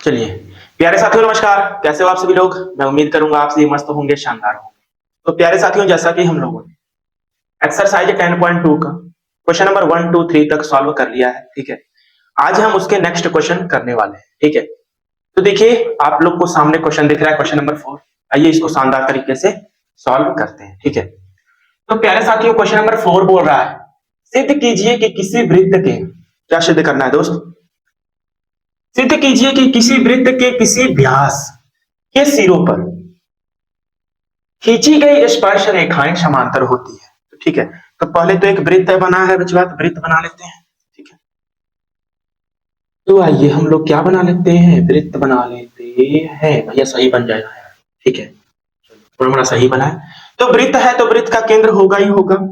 चलिए प्यारे साथियों नमस्कार, कैसे हो आप सभी लोग। मैं उम्मीद करूंगा आप सभी मस्त होंगे, शानदार होंगे। तो प्यारे साथियों, जैसा कि हम लोगों ने एक्सरसाइज 10.2 का क्वेश्चन नंबर 1 2 3 तक सॉल्व कर लिया है, ठीक है। आज हम उसके नेक्स्ट क्वेश्चन करने वाले हैं, ठीक है। तो देखिए आप लोग को सामने क्वेश्चन दिख रहा है, क्वेश्चन नंबर 4। आइए इसको शानदार तरीके से सॉल्व करते हैं, ठीक है। तो प्यारे साथियों क्वेश्चन नंबर 4 बोल रहा है, सिद्ध कीजिए कि किसी वृत्त के, क्या सिद्ध करना है दोस्त, सिद्ध कीजिए कि किसी वृत्त के किसी व्यास के सिरों पर खींची गई स्पर्श रेखाएं समांतर होती है। तो ठीक है, तो पहले तो एक वृत्त बना है बच्चों, तो वृत्त बना लेते हैं, ठीक है। तो आइए हम लोग क्या बना लेते हैं, वृत्त बना लेते हैं। भैया सही बन जाएगा यार, ठीक है, थोड़ा बड़ा सही बना है। तो वृत्त है तो वृत्त का केंद्र होगा ही होगा,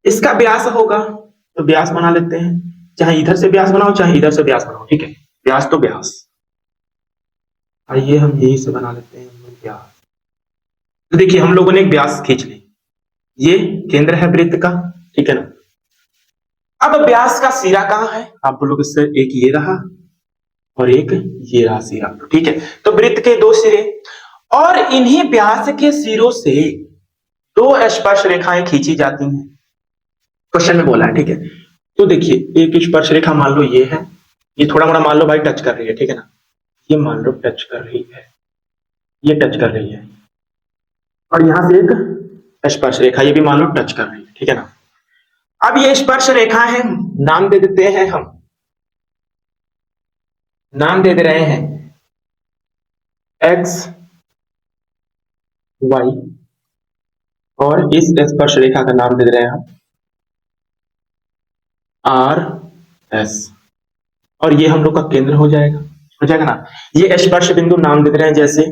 इसका व्यास होगा, तो व्यास बना लेते हैं। चाहे इधर से व्यास बनाओ चाहे इधर से व्यास बनाओ, ठीक है। व्यास तो व्यास, आइए हम यही से बना लेते हैं व्यास। तो देखिए हम लोगों ने एक व्यास खींच ली, ये केंद्र है वृत्त का, ठीक है ना। अब व्यास का सिरा कहां है, आप बोलोगे सर एक ये रहा और एक ये रहा सिरा, ठीक है। तो वृत्त के दो सिरे और इन्हीं व्यास के सिरों से दो स्पर्श रेखाएं खींची जाती हैं, क्वेश्चन में बोला है, ठीक है। तो देखिए एक स्पर्श रेखा मान लो ये है, ये थोड़ा मोड़ा मान लो भाई टच कर रही है, ठीक है ना। ये मान लो टच कर रही है, ये टच कर रही है, और यहां से एक स्पर्श रेखा ये भी मान लो टच कर रही है, ठीक है ना। अब ये स्पर्श रेखा है, नाम दे देते हैं हम, नाम दे रहे हैं एक्स वाई, और इस स्पर्श रेखा का नाम दे रहे हैं हम आर एस, और ये हम लोग का केंद्र हो जाएगा ना। ये स्पर्श बिंदु नाम दे रहे हैं, जैसे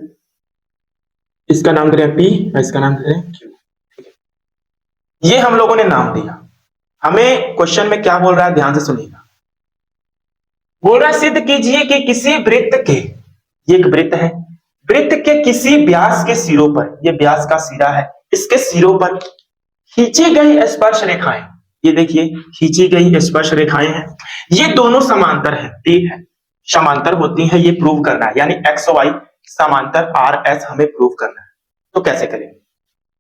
इसका नाम दे रहे हैं पी और इसका नाम दे रहे हैं क्यू, ठीक है। ये हम लोगों ने नाम दिया। हमें क्वेश्चन में क्या बोल रहा है, ध्यान से सुनिएगा। बोल रहा है सिद्ध कीजिए कि किसी वृत्त के, ये एक वृत्त है, वृत्त के किसी व्यास के सिरों पर, ये व्यास का सिरा है, इसके सिरों पर खींची गई स्पर्श रेखाएं, ये देखिए खींची गई स्पर्श रेखाएं हैं, ये दोनों समांतर है, ठीक है, समांतर होती हैं, ये प्रूव करना है, यानी एक्स वाई समांतर आर एस हमें प्रूव करना है। तो कैसे करेंगे,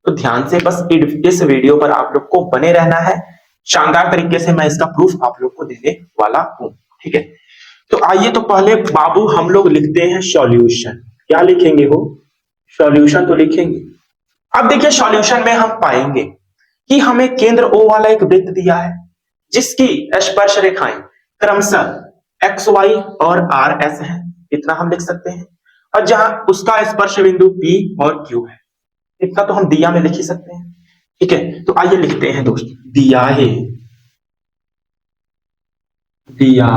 तो ध्यान से बस इस वीडियो पर आप लोग को बने रहना है, शानदार तरीके से मैं इसका प्रूफ आप लोग को देने वाला हूं, ठीक है। तो आइए तो पहले बाबू हम लोग लिखते हैं सॉल्यूशन। क्या लिखेंगे हो, सॉल्यूशन तो लिखेंगे। अब देखिए सॉल्यूशन में हम पाएंगे कि हमें केंद्र O वाला एक वृत्त दिया है, जिसकी स्पर्श रेखाएं क्रमशः एक्स वाई और आर एस है, इतना हम लिख सकते हैं। और जहां उसका स्पर्श बिंदु P और Q है, इतना तो हम दिया में लिख ही सकते हैं, ठीक है। तो आइए लिखते हैं दोस्त, दिया है, दिया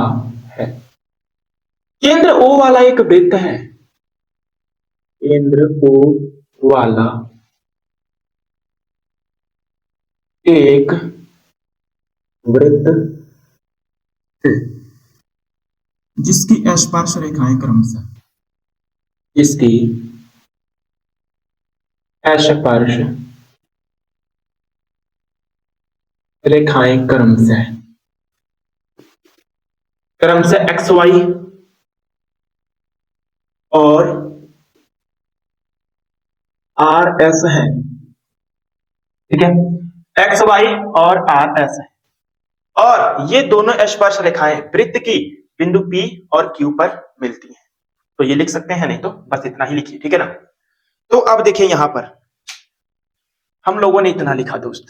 है, केंद्र O वाला एक वृत्त है, केंद्र O वाला एक वृत्त है, जिसकी स्पर्श रेखाएं क्रमशः, इसकी स्पर्श रेखाएं क्रमशः एक्स वाई और आर एस है, ठीक है, एक्स वाई और आर एस है, और ये दोनों स्पर्श रेखाएं वृत्त की बिंदु P और Q पर मिलती हैं। तो ये लिख सकते हैं, नहीं तो बस इतना ही लिखिए, ठीक है ना। तो अब देखिए यहां पर हम लोगों ने इतना लिखा दोस्त।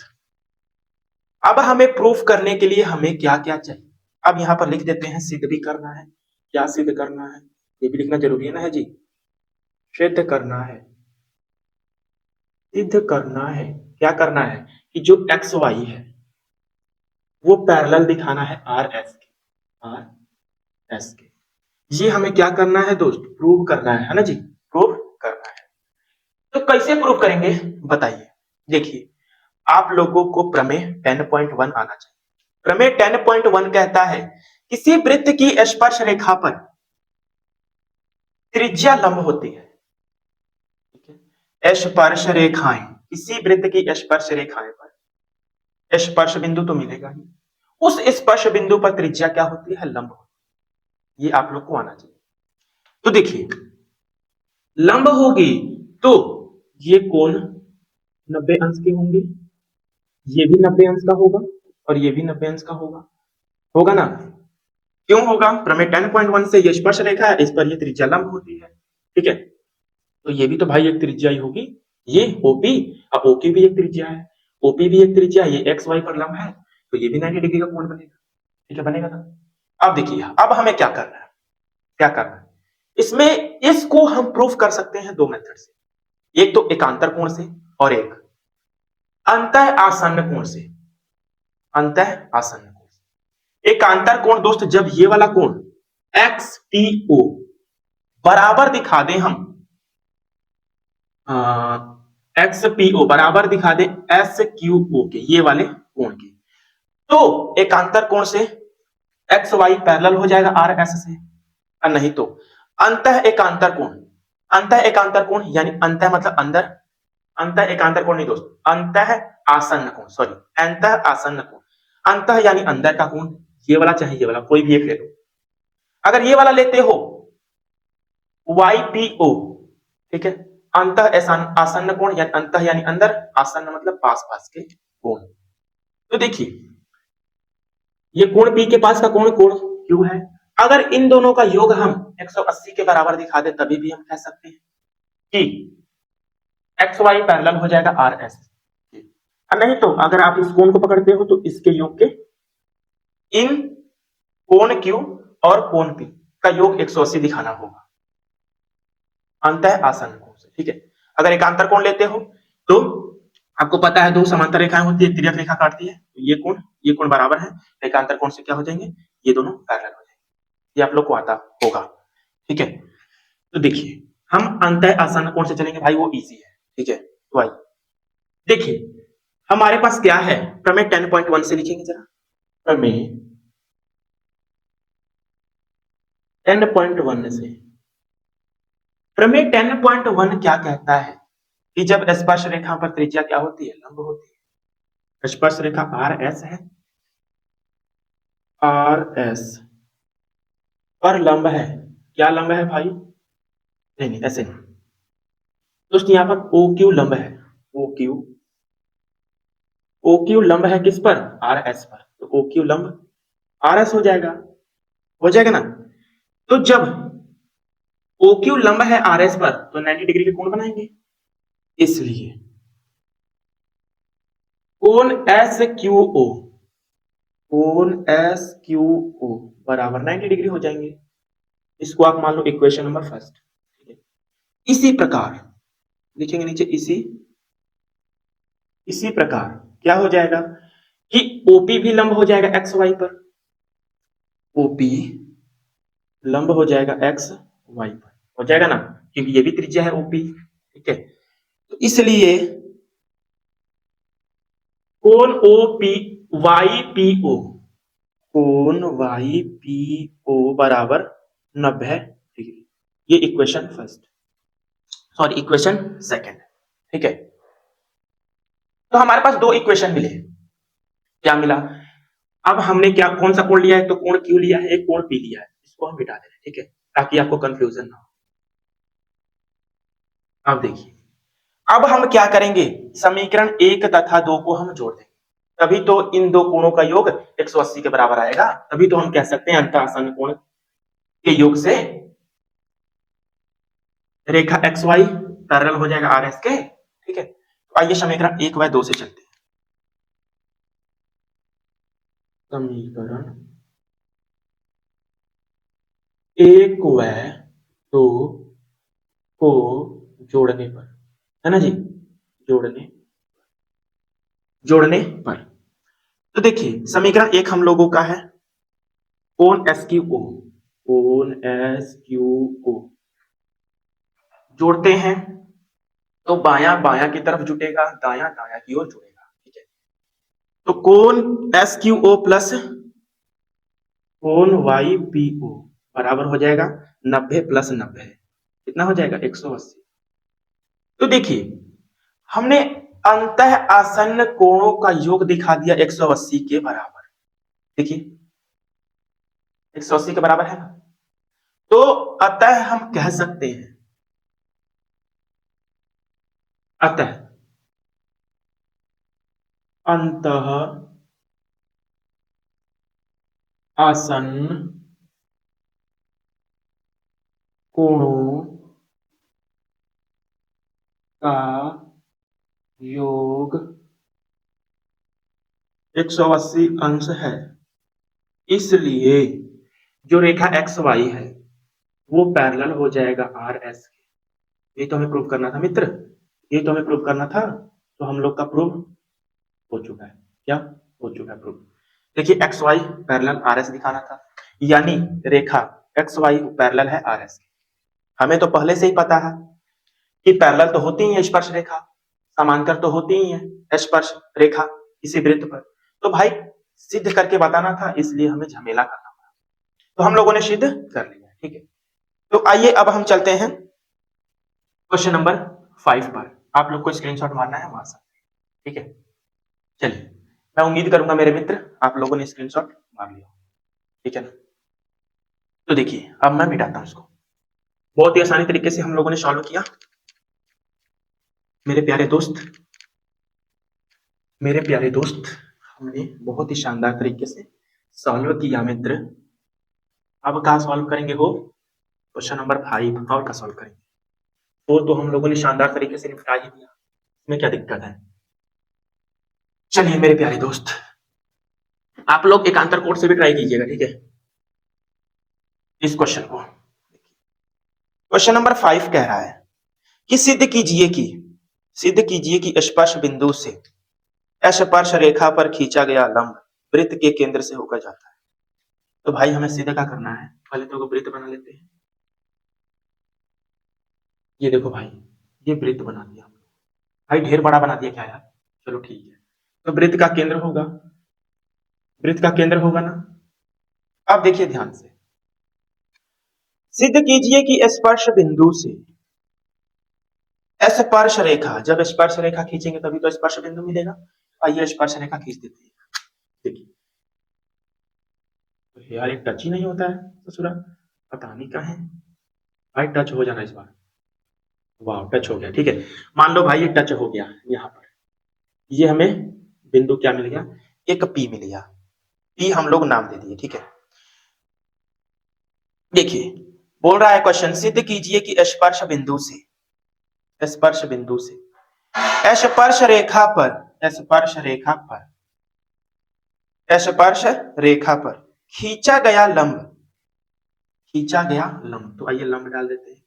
अब हमें प्रूफ करने के लिए हमें क्या क्या चाहिए, अब यहां पर लिख देते हैं, सिद्ध भी करना है। क्या सिद्ध करना है, ये भी लिखना जरूरी है ना, है जी, सिद्ध करना है, सिद्ध करना है। क्या करना है कि जो एक्स वाई है वो पैरेलल दिखाना है आर एस के, आर एस के। ये हमें क्या करना है दोस्त, प्रूव करना है ना जी, प्रूव करना है। तो कैसे प्रूव करेंगे बताइए। देखिए आप लोगों को प्रमेय 10.1 आना चाहिए। प्रमेय 10.1 कहता है किसी वृत्त की स्पर्श रेखा पर त्रिज्या लंब होती है, ठीक है। स्पर्श रेखाएं, किसी वृत्त की स्पर्श रेखाएं पर स्पर्श बिंदु तो मिलेगा ही, उस स्पर्श बिंदु पर त्रिज्या क्या होती है, लंब होती है। ये आप लोग को आना चाहिए। तो देखिए लंब होगी तो ये कोण 90 अंश के होंगे, ये भी 90 अंश का होगा और ये भी 90 अंश का होगा, होगा ना? क्यों होगा? प्रमेय 10.1 से ये स्पर्श रेखा है, इस पर ये त्रिज्या लंब होती है, ठीक है? तो ये भी तो भाई एक त्रिज्या ही होगी, ये ओपी और ओक्यू भी एक त्रिज्या है, ओपी भी एक त्रिज्या है, ये एक्स वाई पर लंब है, तो ये भी 90 डिग्री का कोण बनेगा, ठीक है? बनेगा ना? अब देखिए, अब हमें क्या करना है, क्या करना है इसमें, इसको हम प्रूफ कर सकते हैं दो मेथड से, एक तो एकांतर कोण से और एक अंतः आसन्न कोण से। अंतः आसन्न कोण से, एकांतर कोण दोस्त जब ये वाला कोण एक्स टी ओ बराबर दिखा दें हम, एक्स पी ओ बराबर दिखा दे एस क्यू ओ के, ये वाले कोण के, तो एकांतर कोण से एक्स वाई पैरेलल हो जाएगा आर एस से, और नहीं तो अंतः एकांतर कोण, अंतः एकांतर कोण यानी अंतः मतलब अंदर, अंतः एकांतर कोण नहीं दोस्त, अंतः आसन्न कोण, सॉरी अंतः आसन्न कोण, अंतः यानी अंदर का कोण, ये वाला चाहे ये वाला कोई भी एक ले लो, अगर ये वाला लेते हो YPO, ठीक है? अंतः आसन्न कोण यानी अंतः यानी अंदर, आसन्न मतलब पास पास के कोण। तो देखिए ये कोण P के पास का कोण कोण Q है, अगर इन दोनों का योग हम 180 के बराबर दिखा दे तभी भी हम कह सकते हैं कि XY पैरेलल हो जाएगा RS, नहीं तो अगर आप इस कोण को पकड़ते हो तो इसके योग के इन कोण Q और कोण P का योग 180 दिखाना होगा अंतः आसन्न कोण से, ठीक है? अगर एकांतर कोण लेते हो तो आपको पता है दो समांतर रेखाएं होती है, तिर्यक रेखा काटती है, तो ये कोण बराबर है, एकांतर कोण से क्या हो जाएंगे, ये दोनों पैरेलल हो जाएंगे, ये आप लोग को आता होगा, ठीक है? तो देखिए हम अंतः आसन्न कोण से चलेंगे भाई, वो इजी है, ठीक है? तो आइए देखिए हमारे पास क्या है, प्रमेय 10.1 से लिखेंगे जरा, प्रमेय 10.1 से, प्रमेय 10.1 क्या कहता है कि जब स्पर्श रेखा पर त्रिज्या क्या होती है, लंब होती है, स्पर्श रेखा आर एस है, आर एस पर लंब है, क्या लंब है भाई, नहीं ऐसे नहीं दोस्तों, यहां पर ओ क्यू लंब है, ओ क्यू लंब है किस पर, आर एस पर, तो ओ क्यू लंब आर एस हो जाएगा ना? तो जब ओ क्यू लंब है आर एस पर तो 90 डिग्री के कोण बनाएंगे, इसलिए कोण एस क्यू ओ, कोण एस क्यू ओ बराबर 90 डिग्री हो जाएंगे, इसको आप मान लो इक्वेशन नंबर फर्स्ट, ठीक है? इसी प्रकार लिखेंगे नीचे, इसी प्रकार क्या हो जाएगा कि ओपी भी लंब हो जाएगा एक्स वाई पर, ओपी लंब हो जाएगा एक्स वाई पर, हो जाएगा ना, क्योंकि ये भी त्रिज्या है ओपी, ठीक है? तो इसलिए कोण ओपी वाई पी ओ, कोण वाई पी ओ बराबर 90 डिग्री, ये equation first, sorry equation second, ठीक है? तो हमारे पास दो इक्वेशन मिले, क्या मिला, अब हमने क्या कौन सा कोण लिया है, तो कोण क्यू लिया है, एक कोण पी लिया है, इसको हम मिटा दे रहे हैं, ठीक है? ताकि आपको कंफ्यूजन ना हो। अब देखिए अब हम क्या करेंगे, समीकरण 1 तथा 2 को हम जोड़ देंगे, तभी तो इन दो कोणों का योग 180 के बराबर आएगा, तभी तो हम कह सकते हैं अंतः आसन्न कोण के योग से रेखा एक्स वाई पैरेलल हो जाएगा आर एस के, ठीक है? तो आइए समीकरण 1 व 2 से चलते हैं, समीकरण 1 व 2 को जोड़ने पर, है ना जी, जोड़ने पर, तो देखिए समीकरण 1 हम लोगों का है कोण एस क्यू ओ, कोण एस क्यू ओ जोड़ते हैं तो बायां बायां की तरफ जुटेगा, दायां दायां की ओर जुड़ेगा, ठीक है? तो कोण एस क्यू ओ प्लस कोण वाई पी ओ बराबर हो जाएगा 90 प्लस 90, कितना हो जाएगा 180। तो देखिए हमने अंतः आसन्न कोणों का योग दिखा दिया 180 के बराबर, देखिए 180 के बराबर है ना, तो अतः हम कह सकते हैं, अतः अंतः आसन्न कोणों का योग 180 अंश है, इसलिए जो रेखा एक्स वाई है वो पैरेलल हो जाएगा आर एस के। ये तो हमें प्रूव करना था मित्र, ये तो हमें प्रूव करना था, तो हम लोग का प्रूव हो चुका है। क्या हो चुका है? प्रूव। देखिए X Y parallel R S दिखाना था, यानी रेखा एक्स वाई पैरेलल है आर एस के। हमें तो पहले से ही पता है कि पैरेलल तो होती ही है स्पर्श रेखा, समांतर तो होती ही है स्पर्श रेखा किसी वृत्त पर। तो भाई सिद्ध करके बताना था, इसलिए हमें झमेला करना पड़ा, तो हम लोगों ने सिद्ध कर लिया। ठीक है, तो आइए अब हम चलते हैं क्वेश्चन नंबर 5 पर। आप लोग को स्क्रीनशॉट मारना है, मार सकते हैं। ठीक है, चलिए मैं उम्मीद करूंगा मेरे मित्र आप लोगों ने स्क्रीनशॉट मार लिया। ठीक है ना, तो देखिए अब मैं मिटाता हूं इसको। बहुत ही आसानी तरीके से हम लोगों ने सॉल्व किया मेरे प्यारे दोस्त, मेरे प्यारे दोस्त, हमने बहुत ही शानदार तरीके से सॉल्व किया मित्र। अब कहा सॉल्व करेंगे हो, क्वेश्चन नंबर 5 और का सॉल्व करेंगे। तो हम लोगों ने शानदार तरीके से निपटा ही दिया, इसमें क्या दिक्कत है। चलिए मेरे प्यारे दोस्त, आप लोग एकांतर कोड से भी ट्राई कीजिएगा। ठीक है, इस क्वेश्चन को, क्वेश्चन नंबर 5 कह रहा है कि सिद्ध कीजिए कि स्पर्श बिंदु से स्पर्श रेखा पर खींचा गया लंब वृत्त के केंद्र से होकर जाता है। तो भाई हमें सीधा क्या करना है, पहले तो वृत्त बना लेते हैं। ये देखो भाई, ये वृत्त बना दिया भाई, ढेर बड़ा बना दिया क्या यार, चलो ठीक है। तो वृत्त का केंद्र होगा, वृत्त का केंद्र होगा ना। अब देखिए ध्यान से, सिद्ध कीजिए कि स्पर्श बिंदु से स्पर्श रेखा, जब स्पर्श रेखा खींचेंगे तभी तो स्पर्श बिंदु मिलेगा। आइए स्पर्श रेखा खींच देते हैं। देखिए तो यार एक टच ही नहीं होता है ससुरा, पता नहीं कहाँ है भाई। टच हो जाना इस बार, वाह टच हो गया। ठीक है, मान लो भाई ये टच हो गया यहाँ पर, ये हमें बिंदु क्या मिल गया, एक पी मिल गया। पी हम लोग नाम दे दिए। ठीक है, देखिए बोल रहा है क्वेश्चन, सिद्ध कीजिए कि स्पर्श बिंदु से स्पर्श रेखा पर स्पर्श रेखा पर खींचा गया लंब। तो आइए लंब डाल देते हैं।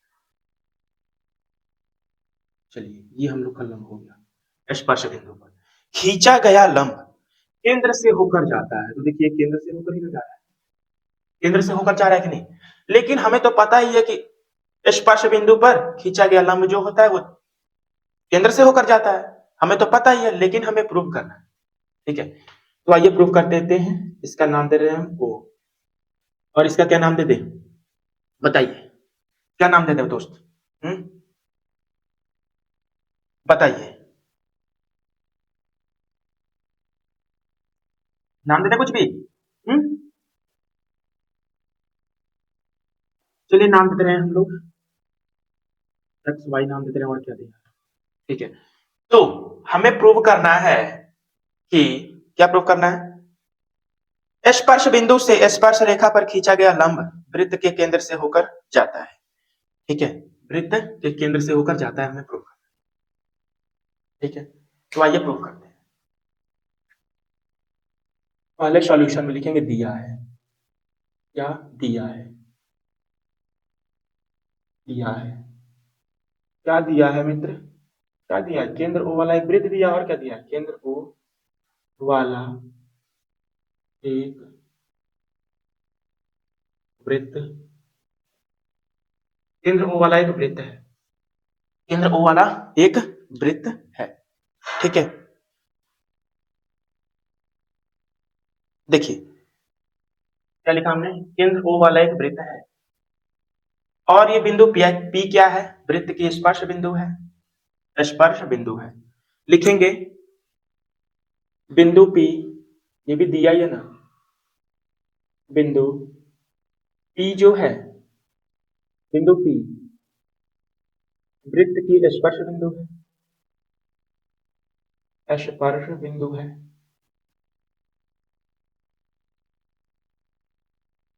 चलिए ये हम लोग का लंब हो गया, स्पर्श बिंदु पर खींचा गया लंब केंद्र से होकर जाता है। तो देखिए केंद्र से होकर ही जा रहा है, केंद्र से होकर जा रहा है कि नहीं। लेकिन हमें तो पता ही है कि स्पर्श बिंदु पर खींचा गया लंब जो होता है वो केंद्र से होकर जाता है, हमें तो पता ही है, लेकिन हमें प्रूव करना है। ठीक है, तो आइए प्रूव कर देते हैं। इसका नाम दे रहे हैं हम ओ, और इसका क्या नाम दे दें, बताइए क्या नाम दे दें दोस्त। बताइए, नाम दे दें कुछ भी। चलिए नाम दे रहे हैं हम लोग, एक्स वाई नाम दे रहे हैं, और क्या दें। ठीक है, तो हमें प्रूव करना है कि क्या प्रूव करना है, स्पर्श बिंदु से स्पर्श रेखा पर खींचा गया लंब वृत्त के केंद्र से होकर जाता है। ठीक है, वृत्त के केंद्र से होकर जाता है, हमें प्रूव करना है। ठीक है, तो आइए प्रूव करते हैं। पहले सॉल्यूशन में लिखेंगे दिया है, क्या दिया है, दिया है, क्या दिया है मित्र, क्या दिया है, केंद्र ओ वाला एक वृत्त दिया, और क्या दिया है, केंद्र ओ वाला एक वृत्त, केंद्र ओ वाला एक वृत्त है, केंद्र ओ वाला एक वृत्त है। ठीक है, देखिए क्या लिखा हमने, केंद्र ओ वाला एक वृत्त है, और ये बिंदु पी क्या है, वृत्त की स्पर्श बिंदु है, स्पर्श बिंदु है। लिखेंगे बिंदु पी, ये भी दिया ही है ना, बिंदु पी जो है बिंदु P वृत्त की स्पर्श बिंदु है, स्पर्श बिंदु है,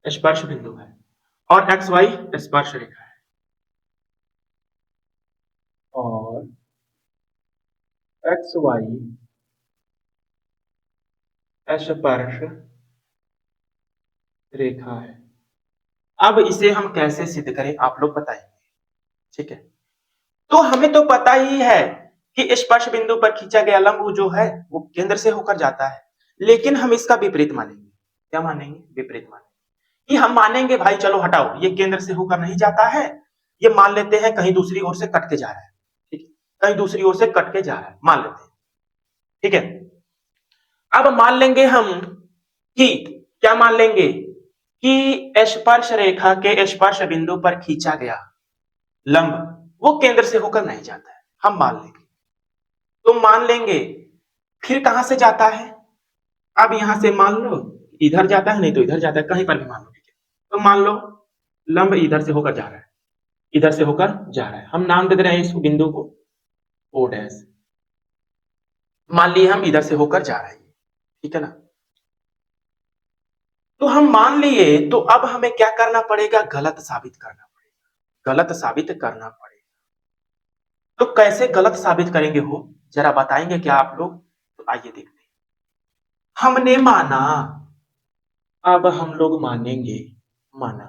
स्पर्श बिंदु है, और एक्स वाई स्पर्श रेखा है, और एक्स वाई स्पर्श रेखा है। अब इसे हम कैसे सिद्ध करें आप लोग बताएंगे, ठीक है। तो हमें तो पता ही है कि स्पर्श बिंदु पर खींचा गया लंब जो है वो केंद्र से होकर जाता है, लेकिन हम इसका विपरीत मानेंगे। क्या मानेंगे? विपरीत मानेंगे। कि हम मानेंगे भाई चलो हटाओ, ये केंद्र से होकर नहीं जाता है, ये मान लेते हैं कहीं दूसरी ओर से कट के जा रहा है, ठीक है, कहीं दूसरी ओर से कट के जा रहा है, मान लेते हैं, ठीक है। अब मान लेंगे हम कि क्या मान लेंगे कि स्पर्श रेखा के स्पर्श बिंदु पर खींचा गया लंब वो केंद्र से होकर नहीं जाता है, हम मान लेंगे। तो मान लेंगे, फिर कहां से जाता है? अब यहां से मान लो इधर जाता है, नहीं तो इधर जाता है, कहीं पर भी मान लो, ठीक है। तो मान लो लंब इधर से होकर जा रहा है, इधर से होकर जा रहा है, हम नाम दे रहे हैं इस बिंदु को ओ डैश। मान लिए हम इधर से होकर जा रहे हैं, ठीक है ना। तो हम मान लिए, तो अब हमें क्या करना पड़ेगा? गलत साबित करना पड़ेगा, गलत साबित करना पड़ेगा। तो कैसे गलत साबित करेंगे हो, जरा बताएंगे क्या आप लोग? तो आइए देखते हैं। हमने माना, अब हम लोग मानेंगे, माना।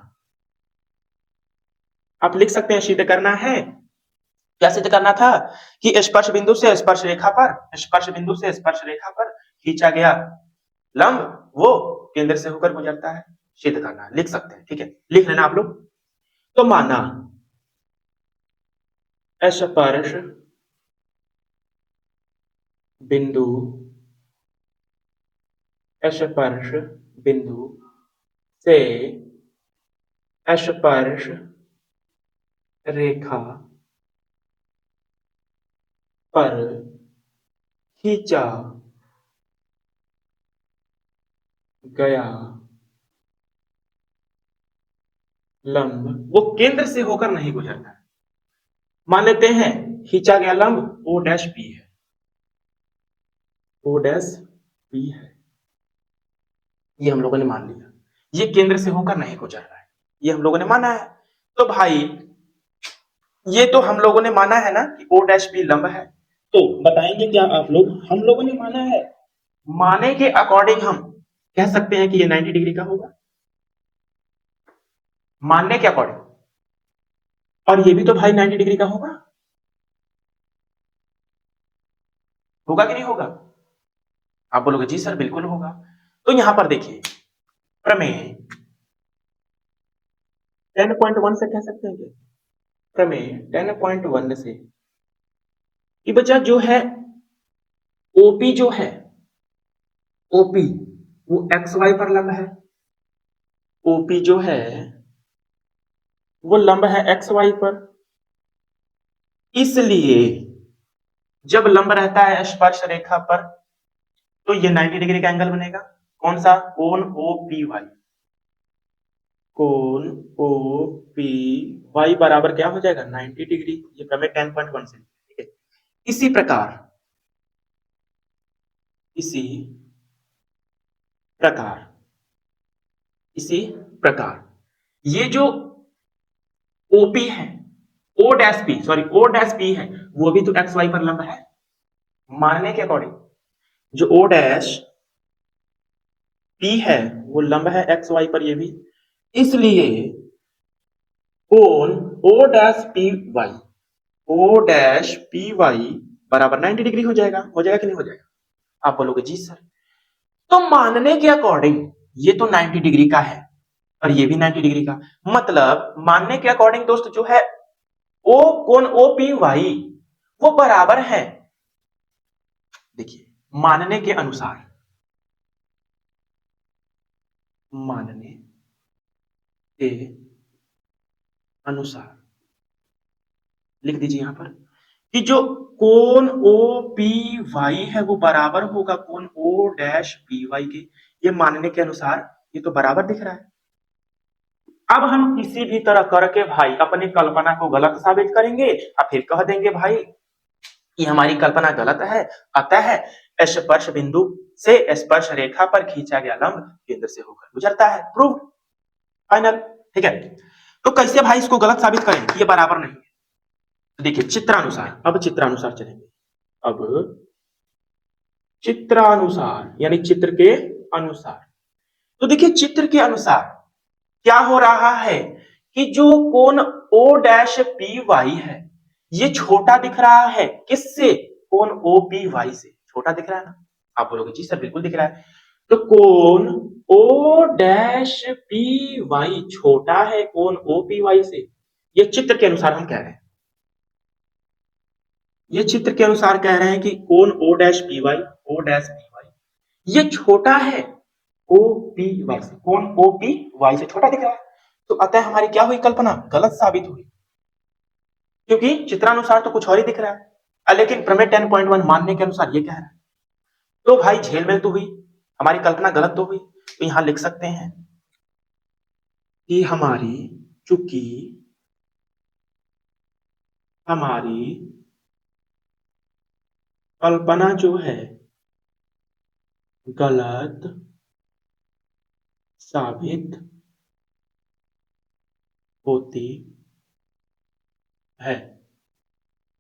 आप लिख सकते हैं सिद्ध करना है। क्या सिद्ध करना था? कि स्पर्श बिंदु से स्पर्श रेखा पर, स्पर्श बिंदु से स्पर्श रेखा पर खींचा गया लंब वो केंद्र से होकर गुजरता है, सिद्ध करना है। लिख सकते हैं, ठीक है, लिख लेना आप लोग। तो माना स्पर्श बिंदु, स्पर्श बिंदु से स्पर्श रेखा पर खींचा गया लंब वो केंद्र से होकर नहीं गुजरता है। मान लेते हैं खींचा गया लंब ओ डैश पी है, ओ डैश पी है, ये हम लोगों ने मान लिया। ये केंद्र से होकर नहीं गुजर रहा है, ये हम लोगों ने माना है। तो भाई ये तो हम लोगों ने माना है ना कि ओ डैश पी लंब है। तो बताएंगे क्या आप लोग? हम लोगों ने माना है, माने के अकॉर्डिंग हम कह सकते हैं कि ये 90 डिग्री का होगा, मानने के अकॉर्डिंग। और ये भी तो भाई 90 डिग्री का होगा, होगा कि नहीं होगा? आप बोलोगे जी सर बिल्कुल होगा। तो यहां पर देखिए, प्रमेय 10.1 से कह सकते हैं कि प्रमेय 10.1 से कि बच्चा जो है ओपी जो है, ओपी वो एक्स वाई पर लंब है, ओपी जो है वो लंब है एक्स वाई पर। इसलिए जब लंब रहता है स्पर्श रेखा पर तो ये 90 डिग्री का एंगल बनेगा। कौन सा? कोण ओ पी वाई, कोण ओ पी वाई बराबर क्या हो जाएगा? 90 डिग्री। ये प्रमेय 10.1 से, ठीक है। इसी प्रकार, इसी प्रकार, इसी प्रकार ये जो ओपी है, O dash P, sorry O dash P है, वो भी तो एक्स वाई पर लंब है मानने के अकॉर्डिंग। जो ओ डैश पी है वो लंब है एक्स वाई पर, ये भी। इसलिए कोण O dash P Y, O dash P Y बराबर 90 डिग्री हो जाएगा। हो जाएगा कि नहीं हो जाएगा? आप बोलोगे जी सर। तो मानने के अकॉर्डिंग ये तो 90 डिग्री का है और ये भी 90 डिग्री का, मतलब मानने के अकॉर्डिंग दोस्त जो है ओ कोण ओ पी वाई वो बराबर है, देखिए मानने के अनुसार, मानने के अनुसार लिख दीजिए यहां पर कि जो कोण ओ पी वाई है वो बराबर होगा कोण ओ डैश पी वाई के। ये मानने के अनुसार ये तो बराबर दिख रहा है, अब हम किसी भी तरह करके भाई अपनी कल्पना को गलत साबित करेंगे और फिर कह देंगे भाई कि हमारी कल्पना गलत है, अतः स्पर्श बिंदु से स्पर्श रेखा पर खींचा गया लंब केंद्र से होकर गुजरता है। Prove, final. ठीक है, तो कैसे भाई इसको गलत साबित करेंगे, ये बराबर नहीं है। तो देखिए चित्रानुसार, अब चित्रानुसार चलेंगे। अब चित्रानुसार यानी चित्र के अनुसार, तो देखिए चित्र के अनुसार क्या हो रहा है कि जो कोण O डैश पी वाई है ये छोटा दिख रहा है, किससे? कोण ओ पी वाई से छोटा दिख रहा है ना। आप बोलोगे जी सर बिल्कुल दिख रहा है। तो कोण O डैश पी वाई छोटा है कोण ओ पी वाई से, ये चित्र के अनुसार हम कह रहे हैं, ये चित्र के अनुसार कह रहे हैं कि कोण O dash P Y, O dash P Y ये छोटा है ओ पी वाई से, कोण ओ पी वाई से छोटा दिख रहा है। तो अतः हमारी क्या हुई कल्पना गलत साबित हुई, क्योंकि चित्रानुसार तो कुछ और ही दिख रहा है, लेकिन प्रमेय 10.1 मानने के अनुसार ये कह रहा है। तो भाई झेलमेल तो हुई, हमारी कल्पना गलत तो हुई। तो यहां लिख सकते हैं कि चूंकि हमारी कल्पना जो है गलत साबित होती है,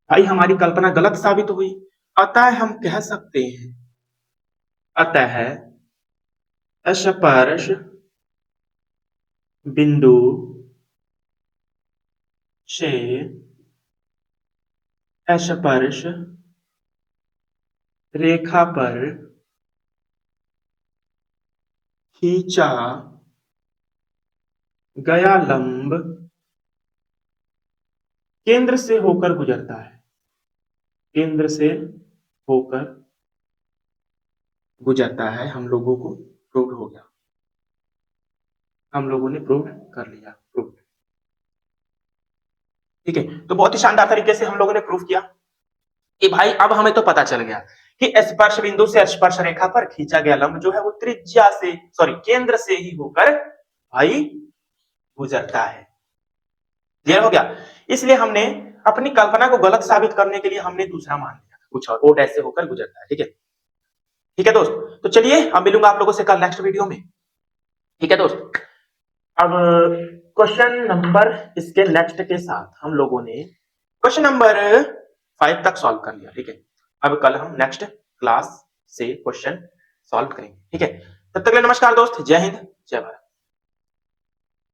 भाई हमारी कल्पना गलत साबित हुई, अतः हम कह सकते हैं, अतः स्पर्श बिंदु से स्पर्श रेखा पर खींचा गया लंब केंद्र से होकर गुजरता है, केंद्र से होकर गुजरता है। हम लोगों को प्रूव हो गया, हम लोगों ने प्रूव कर लिया, प्रूव। ठीक है, तो बहुत ही शानदार तरीके से हम लोगों ने प्रूव किया कि भाई अब हमें तो पता चल गया कि स्पर्श बिंदु से स्पर्श रेखा पर खींचा गया लंब जो है वो त्रिज्या से केंद्र से ही होकर भाई गुजरता है। क्लियर हो गया। इसलिए हमने अपनी कल्पना को गलत साबित करने के लिए हमने दूसरा मान लिया कुछ और, ओ ऐसे होकर गुजरता है। ठीक है, ठीक है दोस्त, तो चलिए अब मिलूंगा आप लोगों से कल नेक्स्ट वीडियो में। ठीक है दोस्त, अब क्वेश्चन नंबर इसके नेक्स्ट के साथ हम लोगों ने क्वेश्चन नंबर 5 तक सॉल्व कर लिया। ठीक है, अब कल हम नेक्स्ट क्लास से क्वेश्चन सॉल्व करेंगे। ठीक है, तब तक के लिए नमस्कार दोस्त, जय हिंद जय भारत।